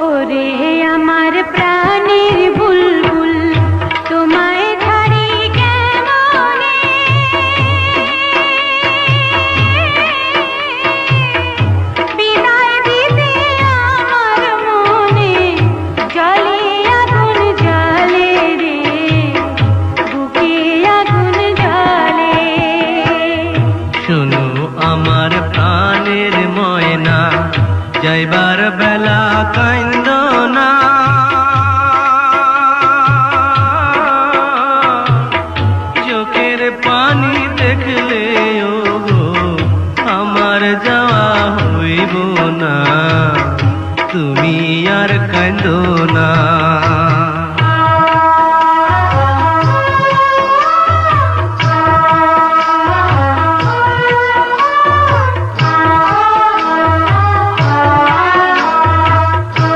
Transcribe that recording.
ওরে আমার প্রাণের বুলবুল তোমায় ছাড়ি কেমনে বিদায় দিতে আমার মনে জলে আগুন জ্বলে রে বুকে আগুন জ্বলে। শোনো আমার প্রাণের ময়না যাইবার বেলা কান্দো না, চোখের পানি দেখলে ও গো আমার যাওয়া হইব না, তুমি আর কান্দো না।